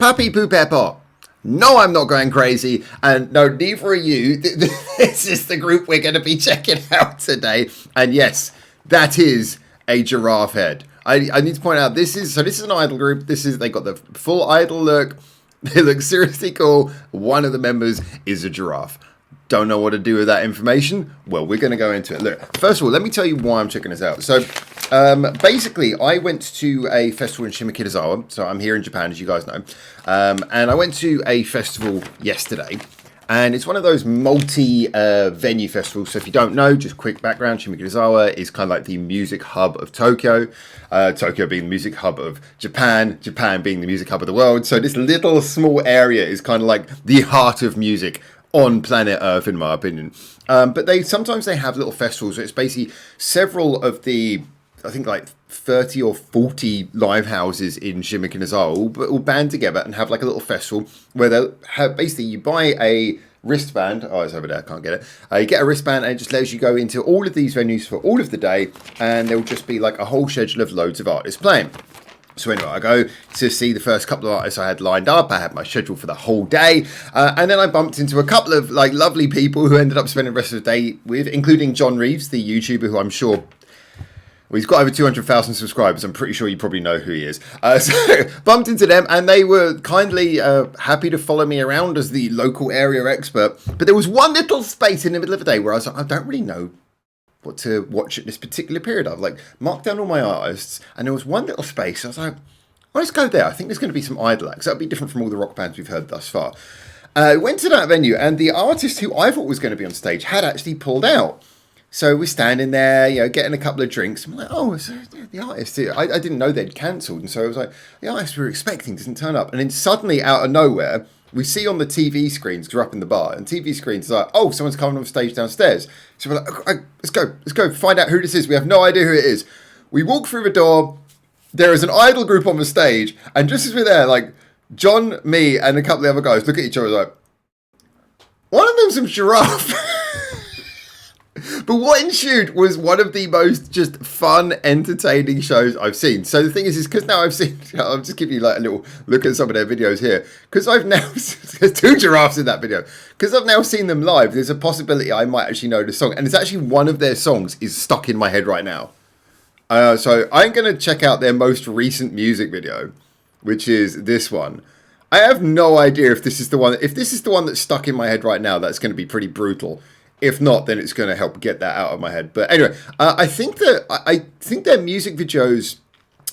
PAPIPUPEPO. No, I'm not going crazy, and no, neither are you. This is the group we're going to be checking out today, and yes, that is a giraffe head. I need to point out this is an idol group. They got the full idol look. They look seriously cool. One of the members is a giraffe. Don't know what to do with that information? Well, we're going to go into it. Look, first of all, let me tell you why I'm checking this out. So, basically, I went to a festival in Shimokitazawa. So, I'm here in Japan, as you guys know. And I went to a festival yesterday. And it's one of those multi-venue festivals. So, if you don't know, just quick background, Shimokitazawa is kind of like the music hub of Tokyo. Tokyo being the music hub of Japan. Japan being the music hub of the world. So, this little small area is kind of like the heart of music on planet Earth, in my opinion. But sometimes they have little festivals. So it's basically several of the, I think like 30 or 40 live houses in Shimokitazawa all band together and have like a little festival where they'll have, basically you buy a wristband. Oh, it's over there, I can't get it. You get a wristband and it just lets you go into all of these venues for all of the day, and there'll just be like a whole schedule of loads of artists playing. So anyway, I go to see the first couple of artists I had lined up. I had my schedule for the whole day. And then I bumped into a couple of like lovely people who ended up spending the rest of the day with, including John Reeves, the YouTuber who I'm sure, well, he's got over 200,000 subscribers. I'm pretty sure you probably know who he is. So bumped into them, and they were kindly happy to follow me around as the local area expert. But there was one little space in the middle of the day where I was like, I don't really know what to watch at this particular period. I've like marked down all my artists, and there was one little space. I was like, well, let's go there. I think there's going to be some idol acts. That'll be different from all the rock bands we've heard thus far. Went to that venue, and the artist who I thought was going to be on stage had actually pulled out. So we're standing there, you know, getting a couple of drinks. I'm like, oh, so the artist. I didn't know they'd cancelled, and so I was like, the artist we were expecting doesn't turn up. And then suddenly, out of nowhere, we see on the TV screens, because we're up in the bar, and TV screens are like, oh, someone's coming on stage downstairs. So we're like, let's go find out who this is. We have no idea who it is. We walk through the door. There is an idol group on the stage, and just as we're there, like, John, me, and a couple of other guys look at each other like, one of them's some giraffe. But what ensued was one of the most just fun, entertaining shows I've seen. So the thing is because now I've seen, I'll just give you like a little look at some of their videos here. Because I've now, there's two giraffes in that video. Because I've now seen them live, there's a possibility I might actually know the song. And it's actually one of their songs is stuck in my head right now. So I'm going to check out their most recent music video, which is this one. I have no idea if this is the one. If this is the one that's stuck in my head right now, that's going to be pretty brutal. If not, then it's going to help get that out of my head. But anyway, I think their music videos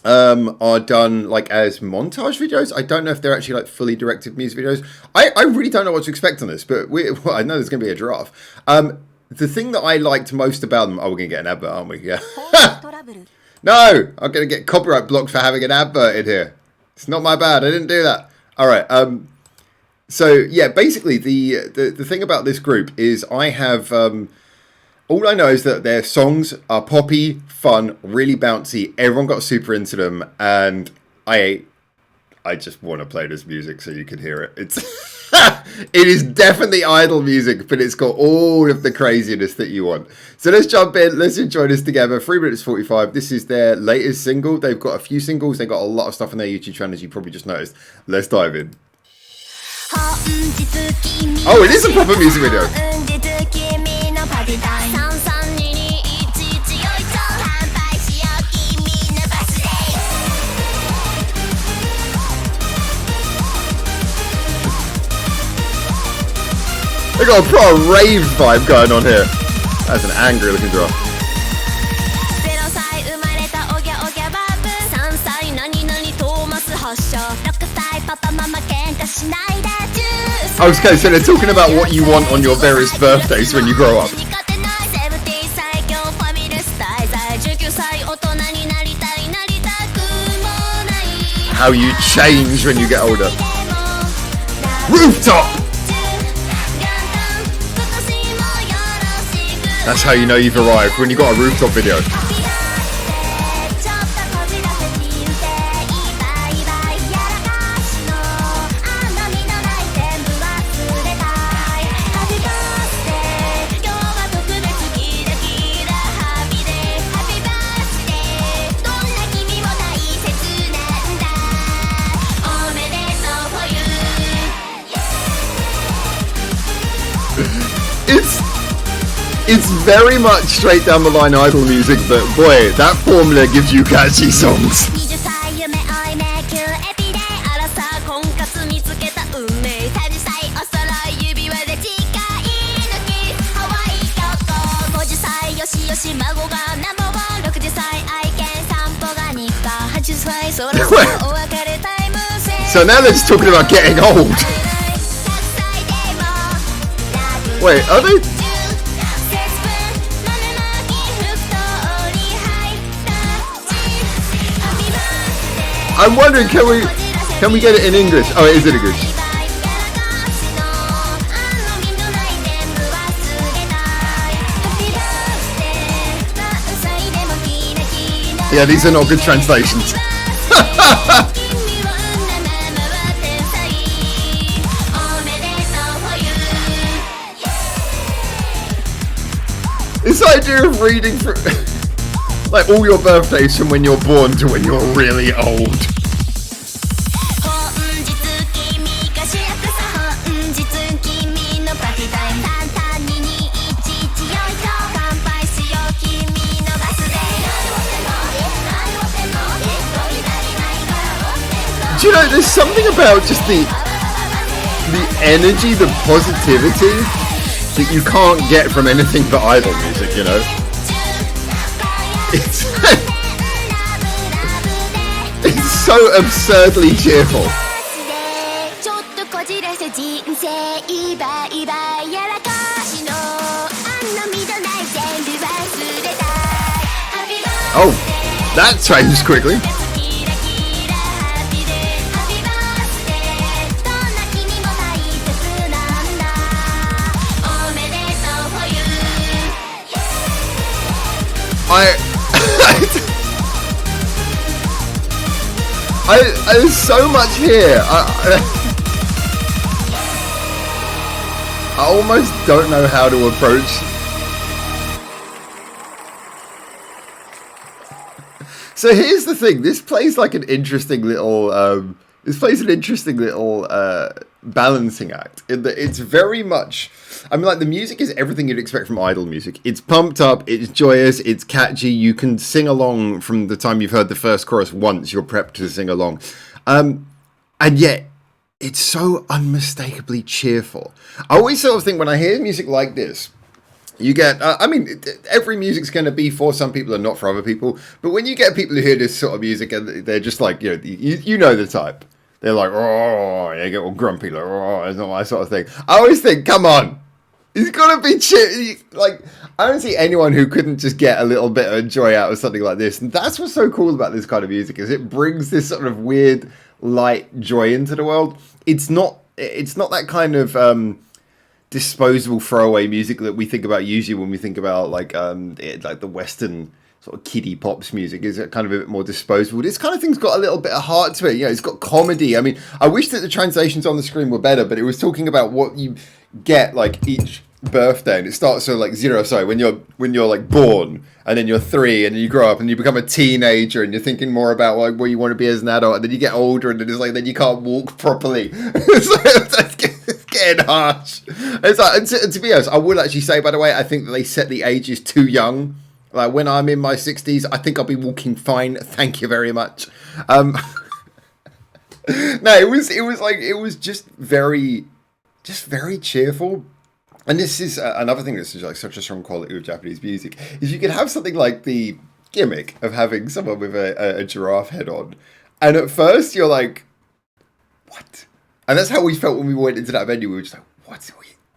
are done like as montage videos. I don't know if they're actually like fully directed music videos. I really don't know what to expect on this, but I know there's going to be a giraffe. The thing that I liked most about them, we're going to get an advert, aren't we? Yeah. No, I'm going to get copyright blocked for having an advert in here. It's not my bad. I didn't do that. All right. So yeah, basically the thing about this group is I have all I know is that their songs are poppy, fun, really bouncy. Everyone got super into them, and I just want to play this music so you can hear it. It's it is definitely idol music, but it's got all of the craziness that you want. So let's jump in. Let's enjoy this together. 3 minutes 45. This is their latest single. They've got a few singles. They've got a lot of stuff on their YouTube channel, as you probably just noticed. Let's dive in. Oh, it is a proper music video. They got a proper rave vibe going on here. That's an angry looking giraffe. Okay, so they're talking about what you want on your various birthdays when you grow up. How you change when you get older. Rooftop! That's how you know you've arrived, when you got a rooftop video. It's very much straight down the line idol music, but boy, that formula gives you catchy songs. So now they're just talking about getting old. Wait, are they? I'm wondering, can we get it in English? Oh, it is in English. Yeah, these are not good translations. This idea of reading for like all your birthdays from when you're born to when you're really old. Do you know, there's something about just the energy, the positivity that you can't get from anything but idol music, you know? It's so absurdly cheerful. Oh, that changed quickly. There's so much here. I almost don't know how to approach. So here's the thing. This plays like an interesting little. Balancing act. In that it's very much. I mean, like, the music is everything you'd expect from idol music. It's pumped up, it's joyous, it's catchy. You can sing along from the time you've heard the first chorus once. You're prepped to sing along. And yet, it's so unmistakably cheerful. I always sort of think when I hear music like this, you get, every music's going to be for some people and not for other people. But when you get people who hear this sort of music and they're just like, you know the type. They're like, oh, they get all grumpy, like, oh, it's not my sort of thing. I always think, come on. He's got to be like, I don't see anyone who couldn't just get a little bit of joy out of something like this. And that's what's so cool about this kind of music, is it brings this sort of weird, light joy into the world. It's not that kind of disposable throwaway music that we think about usually when we think about like the Western sort of kiddie pops music. Is it kind of a bit more disposable? This kind of thing's got a little bit of heart to it. It's got comedy. I mean, I wish that the translations on the screen were better, but it was talking about what you get like each birthday, and it starts so like 0, sorry, when you're like born, and then you're 3, and then you grow up and you become a teenager, and you're thinking more about like what you want to be as an adult, and then you get older, and then it's like then you can't walk properly. It's getting harsh. It's like, and to be honest, I would actually say, by the way, I think that they set the ages too young. Like, when I'm in my 60s, I think I'll be walking fine. Thank you very much. No, it was just very cheerful. And this is another thing that's like such a strong quality of Japanese music, is you can have something like the gimmick of having someone with a giraffe head on, and at first you're like, what? And that's how we felt when we went into that venue. We were just like,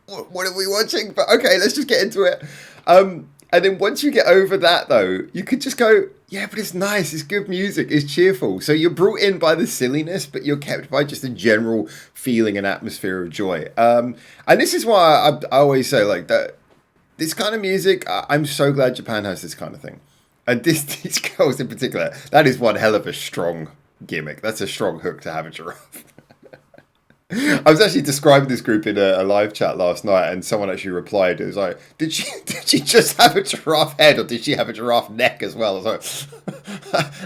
what are we watching? But okay, let's just get into it. And then once you get over that, though, you could just go, yeah, but it's nice, it's good music, it's cheerful. So you're brought in by the silliness, but you're kept by just a general feeling and atmosphere of joy. And this is why I always say, like, that this kind of music, I'm so glad Japan has this kind of thing. And these girls in particular, that is one hell of a strong gimmick. That's a strong hook to have a giraffe. I was actually describing this group in a live chat last night, and someone actually replied. It was like, did she just have a giraffe head, or did she have a giraffe neck as well? I was like,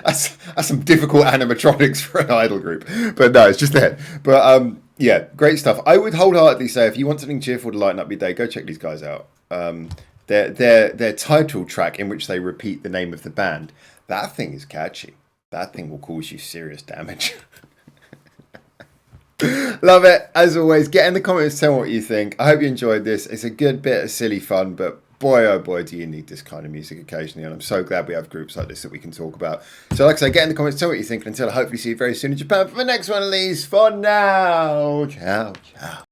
that's some difficult animatronics for an idol group. But no, it's just the head. But yeah, great stuff. I would wholeheartedly say, if you want something cheerful to lighten up your day, go check these guys out. their title track in which they repeat the name of the band. That thing is catchy. That thing will cause you serious damage. Love it. As always, get in the comments, tell me what you think. I hope you enjoyed this. It's a good bit of silly fun, but boy, oh boy, do you need this kind of music occasionally. And I'm so glad we have groups like this that we can talk about. So like I say, get in the comments, tell me what you think. And until I hopefully see you very soon in Japan for the next one of these. For now, ciao, ciao.